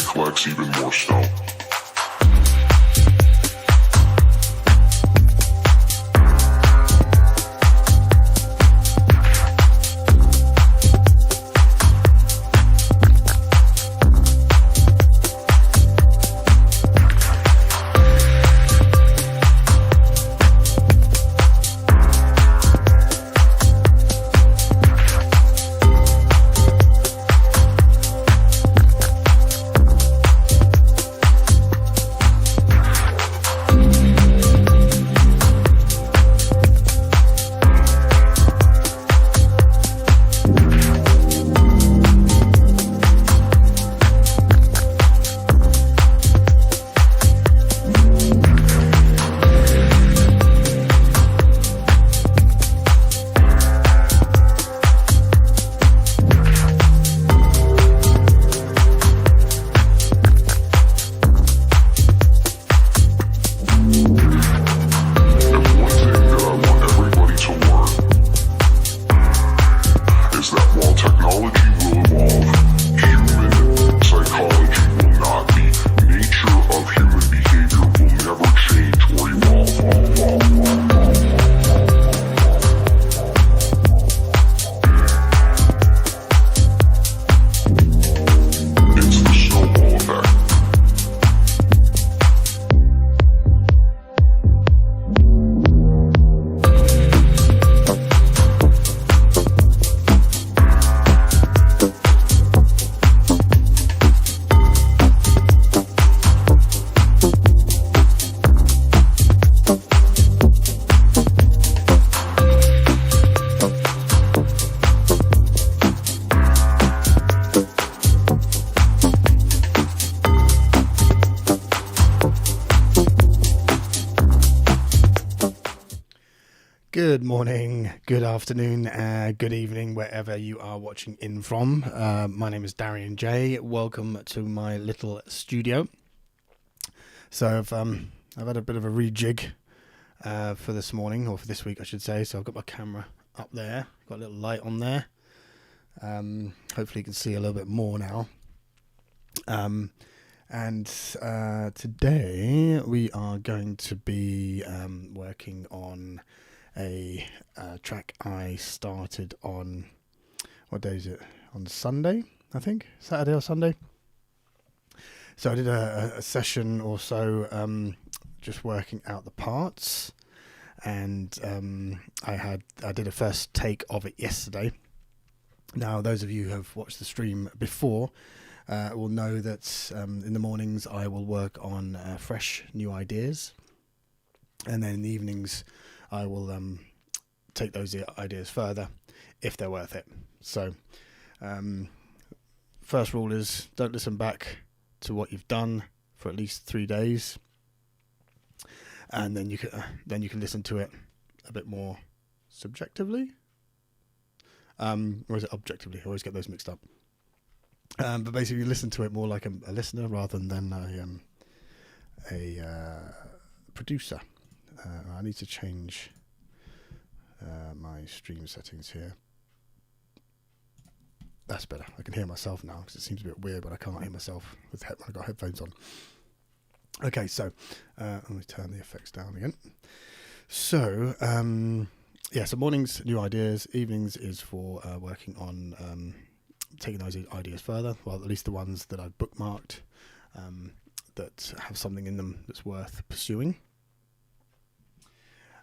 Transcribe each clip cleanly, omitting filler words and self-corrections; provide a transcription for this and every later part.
collects even more snow. Good morning, good afternoon, good evening, wherever you are watching in from. My name is Darian J. Welcome to my little studio. So I've had a bit of a rejig for this morning, or for this week I should say. So I've got my camera up there, got a little light on there. Hopefully you can see a little bit more now. And today we are going to be working on a track I started on, what day is it? On Sunday, I think, Saturday or Sunday. So I did a session or so, just working out the parts, and I did a first take of it yesterday. Now, those of you who have watched the stream before will know that in the mornings I will work on fresh new ideas, and then in the evenings I will take those ideas further if they're worth it. So first rule is don't listen back to what you've done for at least 3 days, and then you can listen to it a bit more subjectively, or is it objectively? I always get those mixed up. But basically listen to it more like a listener rather than a producer. I need to change my stream settings here. That's better. I can hear myself now because it seems a bit weird when I can't hear myself with when I've got headphones on. Okay, so let me turn the effects down again. So so mornings, new ideas. Evenings is for working on taking those ideas further. Well, at least the ones that I've bookmarked that have something in them that's worth pursuing.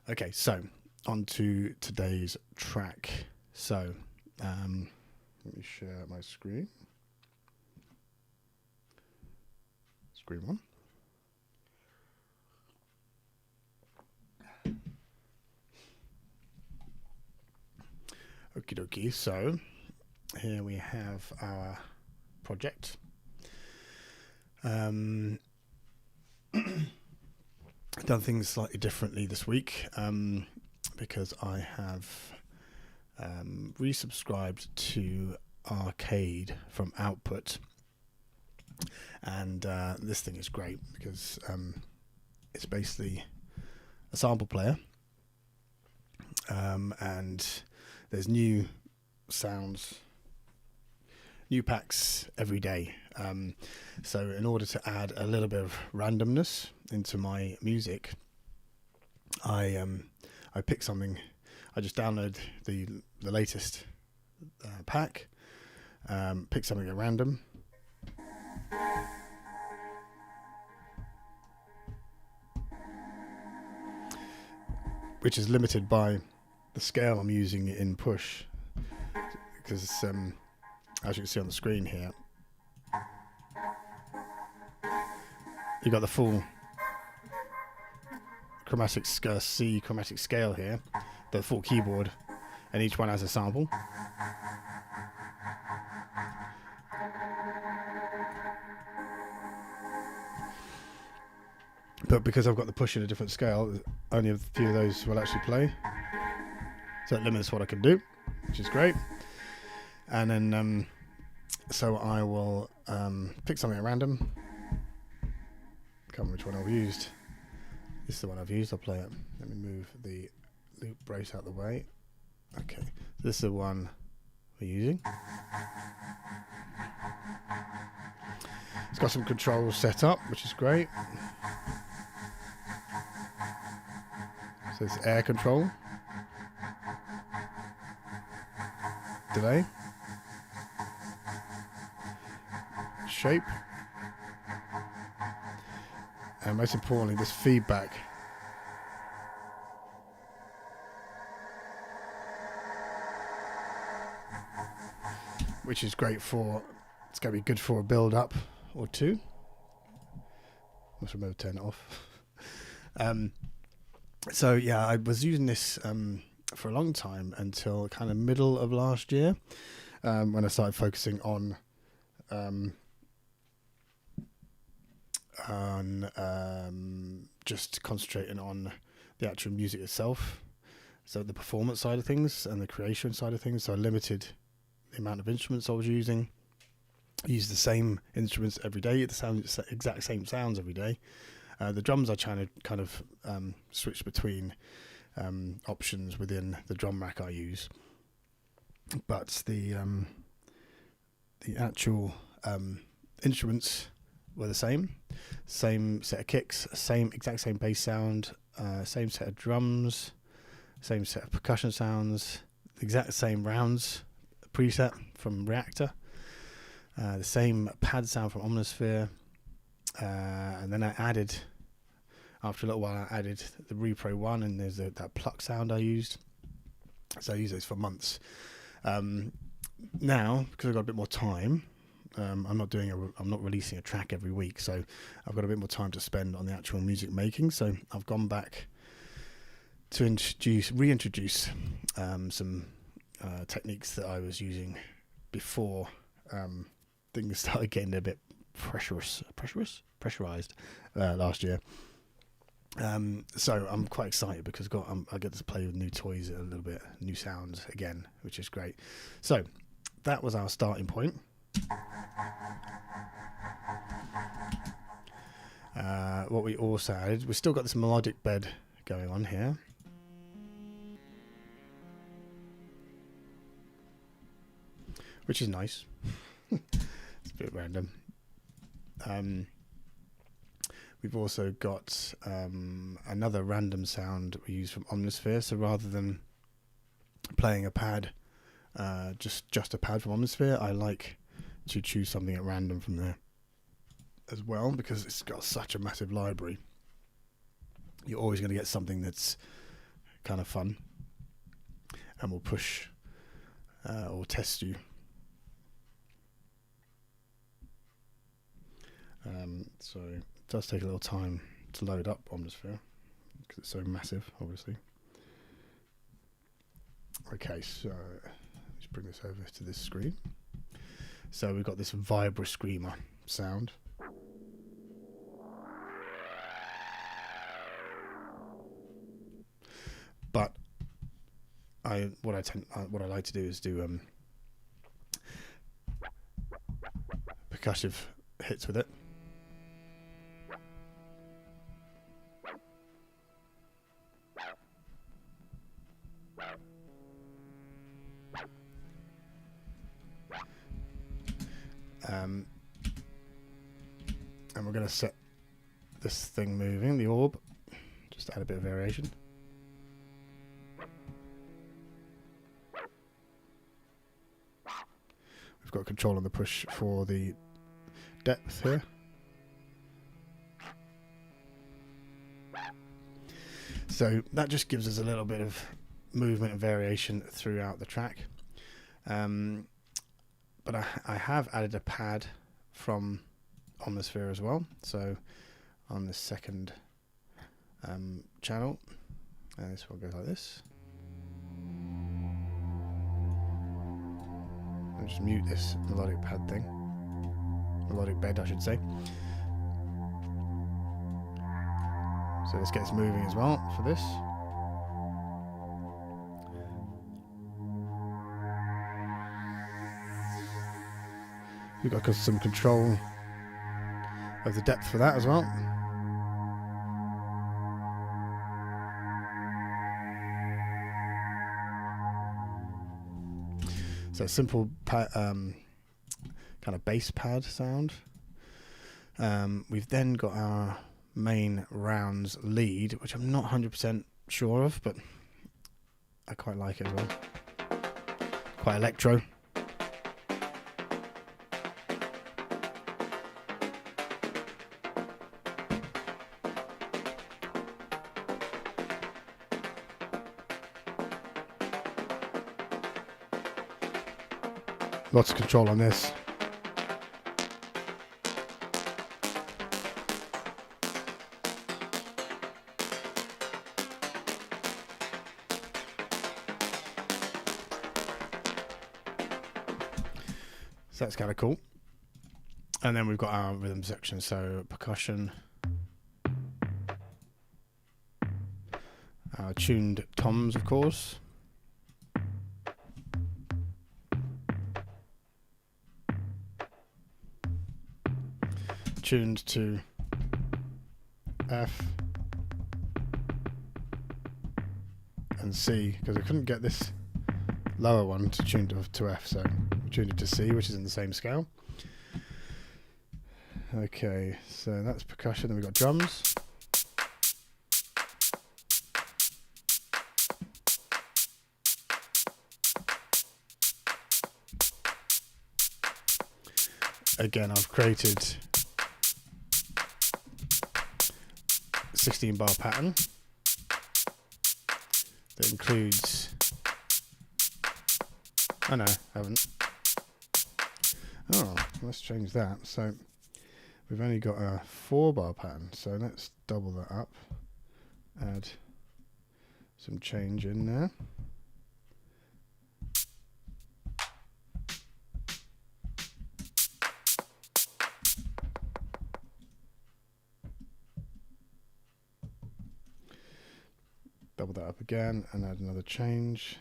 Okay, so on to today's track. So let me share my screen. Screen one. Okie dokie, so here we have our project. Done things slightly differently this week because I have resubscribed to Arcade from Output, and this thing is great because it's basically a sample player, and there's new new packs every day. So in order to add a little bit of randomness into my music, I pick something. I just download the latest pack, pick something at random, which is limited by the scale I'm using in Push, because as you can see on the screen here, you've got the full C chromatic scale here, the full keyboard, and each one has a sample. But because I've got the Push in a different scale, only a few of those will actually play. So it limits what I can do, which is great. And then, so I will pick something at random. Can't remember which one I've used. This is the one I've used. I'll play it. Let me move the loop brace out of the way. Okay, this is the one we're using. It's got some controls set up, which is great. So it's air control, delay, shape, and most importantly, this feedback. Which is great for, it's going to be good for a build up or two. Must remember to turn it off. So yeah, I was using this for a long time until kind of middle of last year, when I started focusing on just concentrating on the actual music itself, so the performance side of things and the creation side of things. So I limited the amount of instruments I was using. I used the same instruments every day, the exact same sounds every day. The drums I kind of switch between options within the drum rack I use, but the actual instruments were the same set of kicks, exact same bass sound, same set of drums, same set of percussion sounds, exact same rounds preset from Reaktor, the same pad sound from Omnisphere, and then I added, after a little while, I added the Repro 1, and there's that pluck sound I used. So I used those for months. Now, because I've got a bit more time, I'm not releasing a track every week, so I've got a bit more time to spend on the actual music making. So I've gone back to reintroduce some techniques that I was using before things started getting a bit pressurized last year. So I'm quite excited because I get to play with new toys a little bit, new sounds again, which is great. So that was our starting point. What we also added, we've still got this melodic bed going on here. Which is nice. It's a bit random. We've also got another random sound we use from Omnisphere. So rather than playing a pad, just a pad from Omnisphere, I like to choose something at random from there as well, because it's got such a massive library. You're always going to get something that's kind of fun and will push or test you. So it does take a little time to load up Omnisphere because it's so massive, obviously. Okay, so let's bring this over to this screen. So we've got this Vibra Screamer sound. But what I like to do is do percussive hits with it. And we're going to set this thing moving, the orb, just add a bit of variation. We've got control on the push for the depth here. So that just gives us a little bit of movement and variation throughout the track. But I have added a pad from Omnisphere as well. So on the second channel, and this one goes like this. I'll just mute this melodic pad thing. Melodic bed, I should say. So this gets moving as well for this. We've got some control of the depth for that as well. So simple kind of bass pad sound. We've then got our main rounds lead, which I'm not 100% sure of, but I quite like it as well. Quite electro. Lots of control on this. So that's kind of cool. And then we've got our rhythm section, so percussion, our tuned toms, of course. Tuned to F and C, because I couldn't get this lower one to tune to F, so I tuned it to C, which is in the same scale. Okay, so that's percussion. Then we've got drums. Again, I've created 16 bar pattern that includes, oh no, I haven't. Oh, let's change that. So we've only got a 4 bar pattern, so let's double that up, add some change in there. Double that up again and add another change.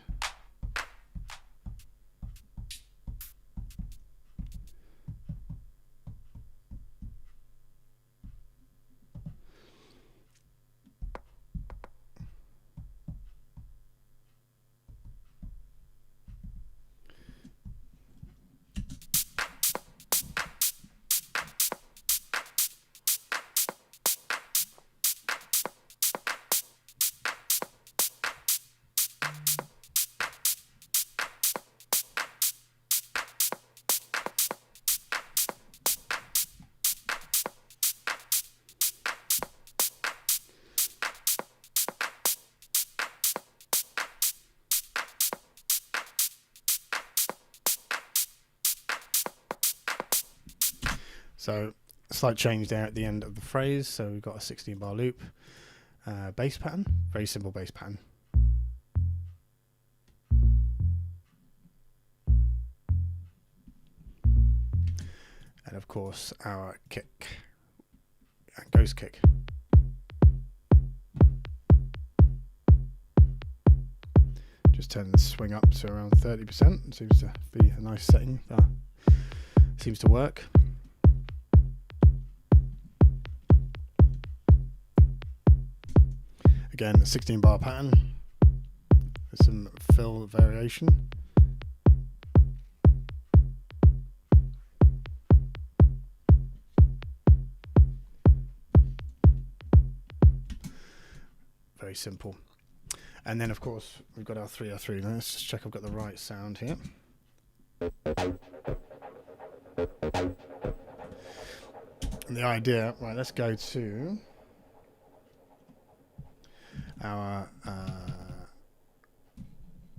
So a slight change there at the end of the phrase. So we've got a 16 bar loop, bass pattern, very simple bass pattern. And of course our kick, ghost kick. Just turn the swing up to around 30%. Seems to be a nice setting. That seems to work. Again, a 16 bar pattern with some fill variation. very simple. And then, of course, we've got our 303. Now, let's just check I've got the right sound here. And the idea, right, let's go to our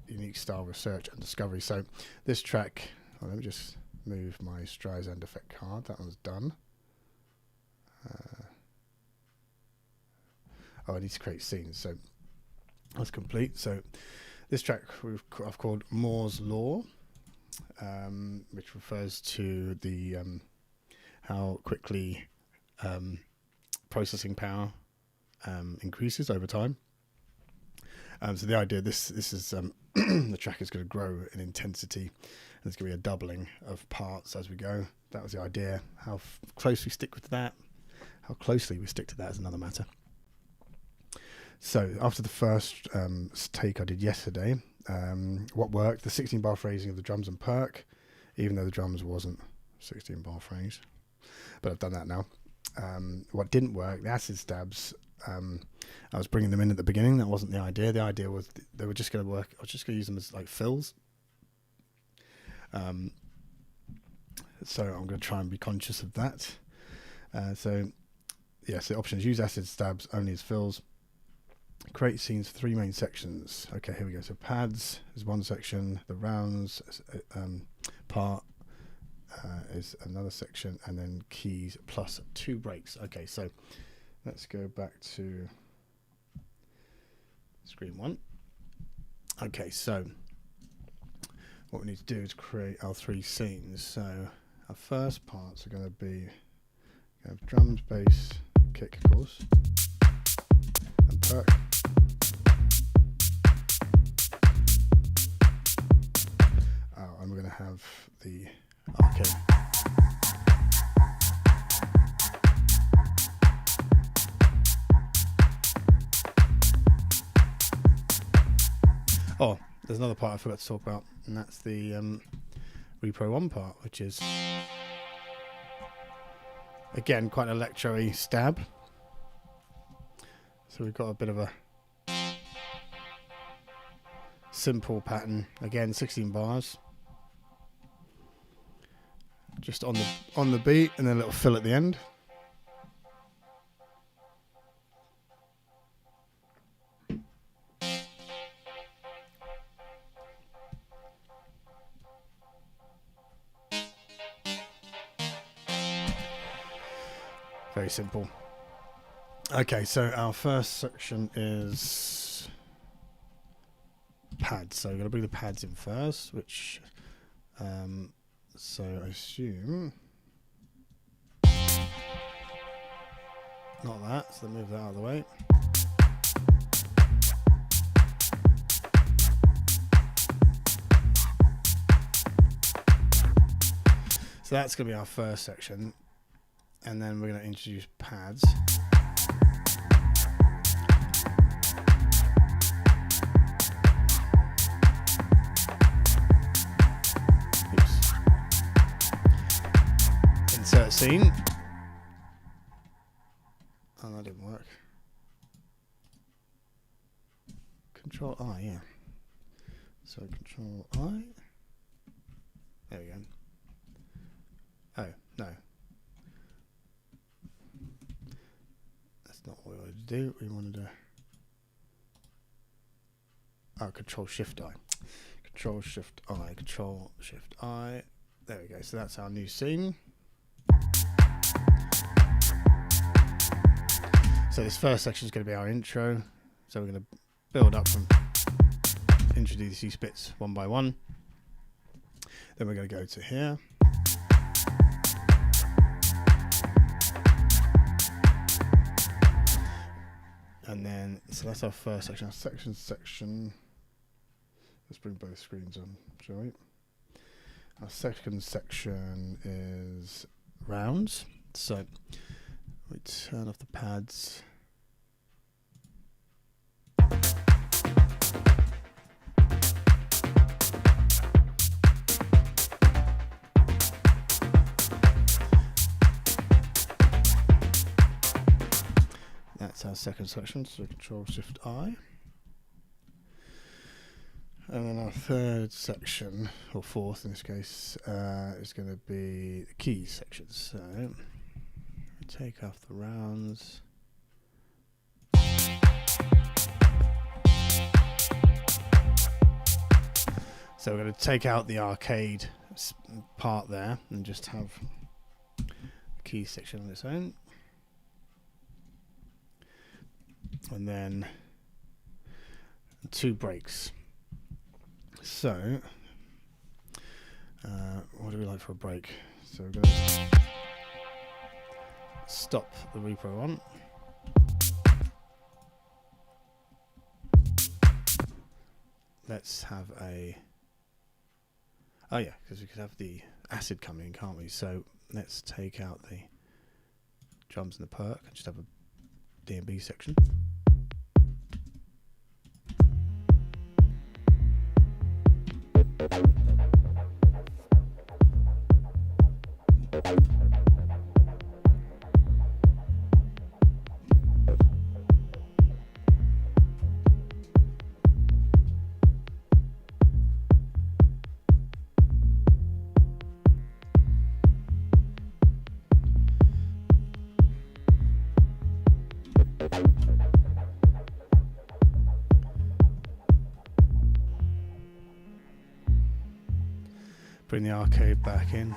unique style research and discovery. So this track, let me just move my Streisand effect card. That one's done. I need to create scenes. So that's complete. So this track I've called Moore's Law, which refers to the how quickly processing power increases over time. So the idea, this is the track is going to grow in intensity, and there's going to be a doubling of parts as we go. That was the idea. How close we stick with that, how closely we stick to that is another matter. So after the first take I did yesterday, what worked? The 16-bar phrasing of the drums and perk, even though the drums wasn't 16-bar phrase, but I've done that now. What didn't work? The acid stabs. I was bringing them in at the beginning. That wasn't the idea. The idea was they were just going to work. I was just going to use them as like fills. So I'm going to try and be conscious of that. So yes, the options: use acid stabs only as fills. Create scenes for 3 main sections. Okay, here we go. So pads is one section. The rounds part is another section, and then keys plus 2 breaks. Okay, so let's go back to screen 1. Okay, so what we need to do is create our 3 scenes. So our first parts are going to be drums, bass, kick, of course, and perk. Oh, and we're going to have the arcade. Oh, there's another part I forgot to talk about, and that's the Repro 1 part, which is, again, quite an electro-y stab. So we've got a bit of a simple pattern. Again, 16 bars. Just on the beat, and then a little fill at the end. Very simple. Okay, so our first section is pads. So we're going to bring the pads in first, which, so I assume, not that, so move that out of the way. So that's going to be our first section. And then we're going to introduce pads. Oops. Insert scene. Oh, that didn't work. Control I, yeah. So Control I. There we go. Oh, no. Not what we wanted to do. We wanted to Control Shift I. Control Shift I. Control Shift I. There we go. So that's our new scene. So this first section is going to be our intro. So we're going to build up from introduce these bits one by one. Then we're going to go to here. And then, so that's our first section. Our section. Let's bring both screens on, shall we? Our second section is rounds. So we turn off the pads. That's our second selection, so Control Shift I. And then our third section, or fourth in this case, is going to be the keys section. So take off the rounds. So we're going to take out the arcade part there and just have the keys section on its own. And then 2 brakes. So, what do we like for a brake? So we're going to stop the repro on. Let's have a... Oh yeah, because we could have the acid coming in, can't we? So let's take out the drums and the perk and just have a D&B section. Bring the arcade back in.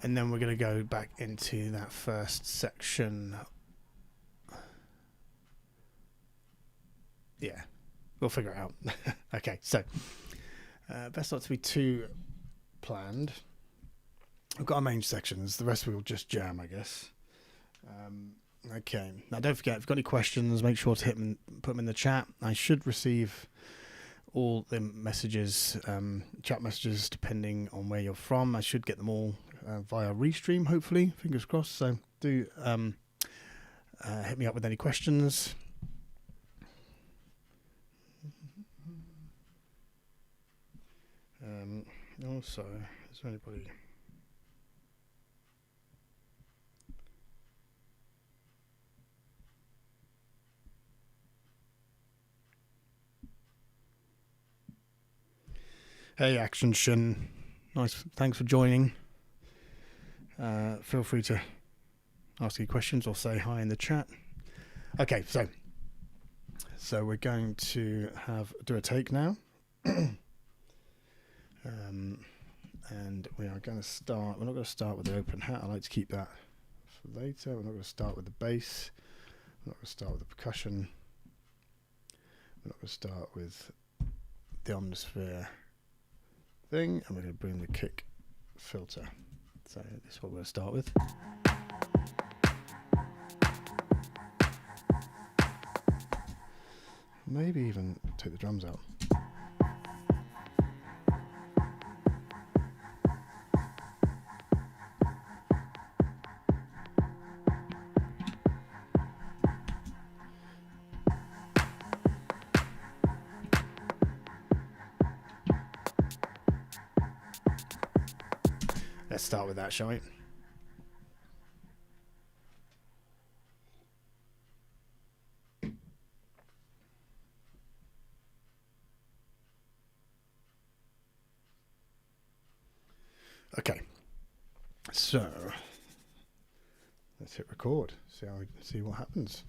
And then we're going to go back into that first section. Yeah, we'll figure it out. Okay, so best not to be too planned. We've got our main sections. The rest we'll just jam, I guess. Okay, now don't forget, if you've got any questions, make sure to put them in the chat. I should receive all the messages, chat messages, depending on where you're from. I should get them all via Restream, hopefully, fingers crossed. So do hit me up with any questions. Also, is there anybody? Hey, Action Shin. Nice, thanks for joining. Feel free to ask any questions or say hi in the chat. Okay, so we're going to do a take now. And we are going to start. We're not going to start with the open hat. I like to keep that for later. We're not going to start with the bass. We're not going to start with the percussion. We're not going to start with the Omnisphere thing, and we're going to bring the kick filter. So this is what we're going to start with. Maybe even take the drums out. Let's start with that, shall we? Okay, so let's hit record. See what happens.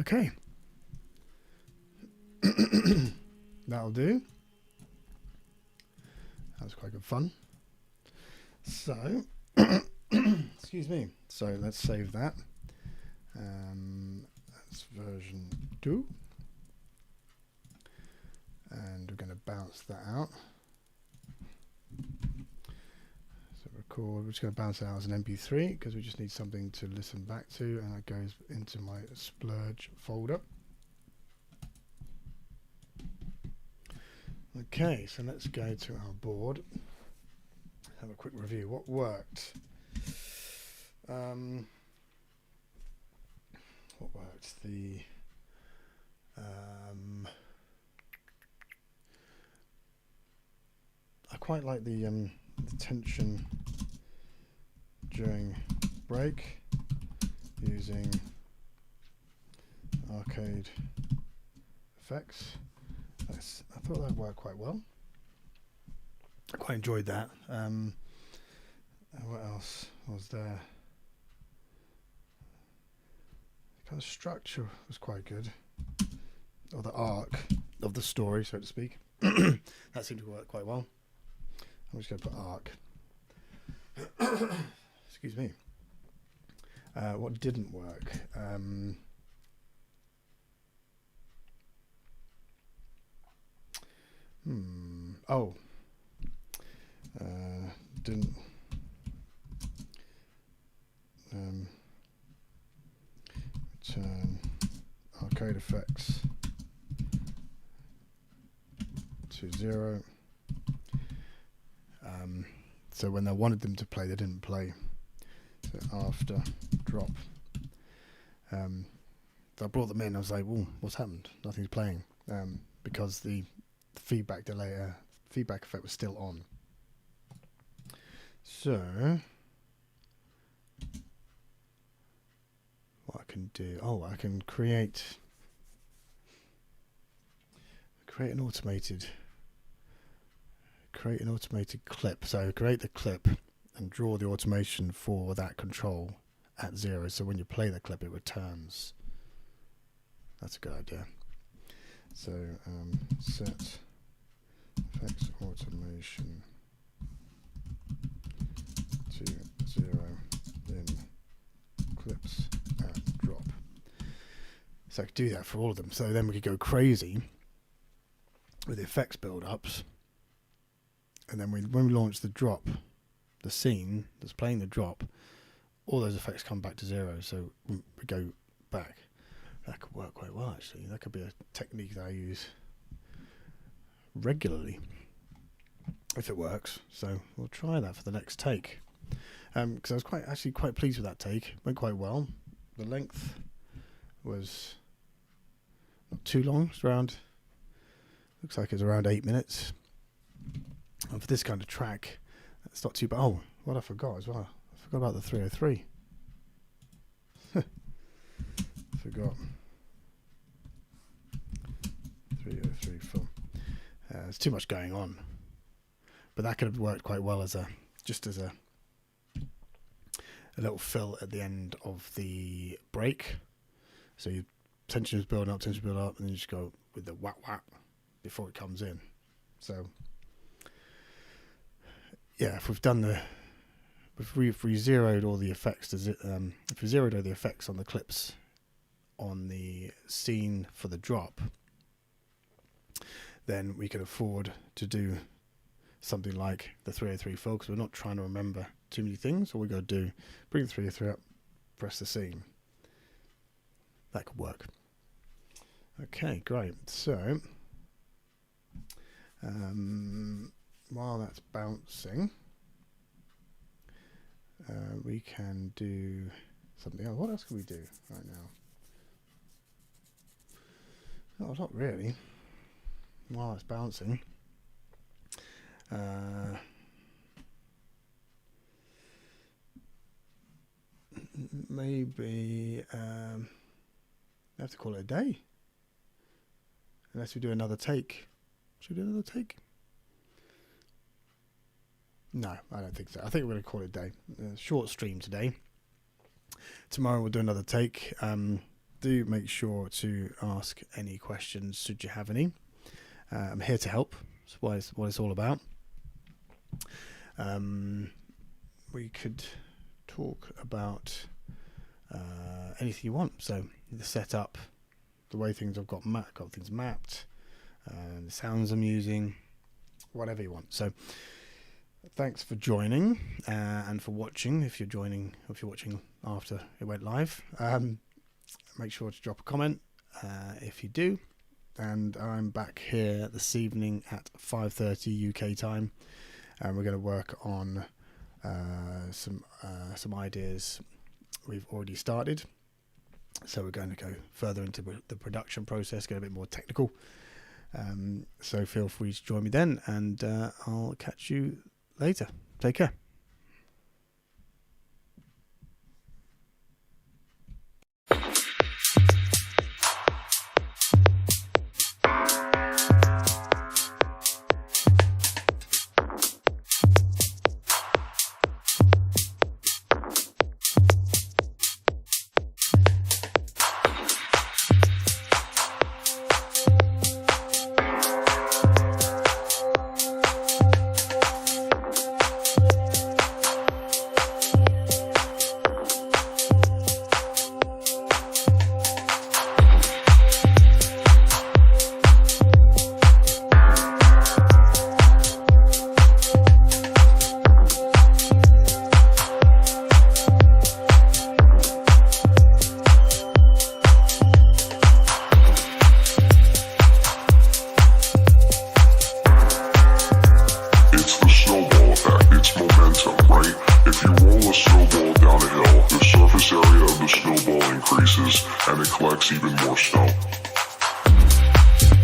Okay. That'll do. That was quite good fun. So, excuse me. So let's save that. That's version 2. And we're going to bounce that out. So record, we're just going to bounce it out as an MP3 because we just need something to listen back to, and that goes into my Splurge folder. Okay, so let's go to our board. Have a quick review. What worked? What worked? I quite like the tension during break using arcade effects. I thought that worked quite well. I quite enjoyed that. What else was there? The kind of structure was quite good, or the arc of the story, so to speak. That seemed to work quite well. I'm just going to put arc. Excuse me. What didn't work? Oh. Didn't. Return arcade effects to 0. So when I wanted them to play, they didn't play. So after drop, so I brought them in. I was like, "Whoa, what's happened? Nothing's playing," because the feedback effect was still on. So what I can do? Oh, I can create an automated clip. So create the clip and draw the automation for that control at 0. So when you play the clip, it returns. That's a good idea. So set effects automation to 0 in clips and drop. So I could do that for all of them. So then we could go crazy with the effects build-ups. And then when we launch the drop, the scene that's playing the drop, all those effects come back to 0. So we go back. That could work quite well, actually. That could be a technique that I use regularly, if it works. So we'll try that for the next take. Because I was quite pleased with that take. Went quite well. The length was not too long. It's around, looks like it's around 8 minutes. And for this kind of track, it's not too bad. Oh, what I forgot as well. I forgot about the 303. Forgot. 303 film. There's too much going on. But that could have worked quite well as a little fill at the end of the break. So your tension is building up, and then you just go with the whack whack before it comes in. So yeah, if we zeroed all the effects, if we zeroed all the effects on the clips on the scene for the drop, then we can afford to do something like the 303 fill, because we're not trying to remember too many things. All we got to do, bring the 303 up, press the scene. That could work. Okay, great. So while that's bouncing, we can do something else. What else can we do right now? Oh, not really. While it's bouncing, maybe I have to call it a day, unless we do another take. Should we do another take? No, I don't think so. I think we're going to call it a day. Short stream today. Tomorrow we'll do another take. do make sure to ask any questions should you have any. I'm here to help. That's what it's all about. We could talk about anything you want. So the setup, the way things I've got things mapped, the sounds I'm using, whatever you want. So thanks for joining and for watching. If you're watching after it went live, make sure to drop a comment if you do. And I'm back here this evening at 5:30 UK time, and we're going to work on some ideas we've already started. So we're going to go further into the production process, get a bit more technical. So feel free to join me then, and I'll catch you later. Take care. And it collects even more snow.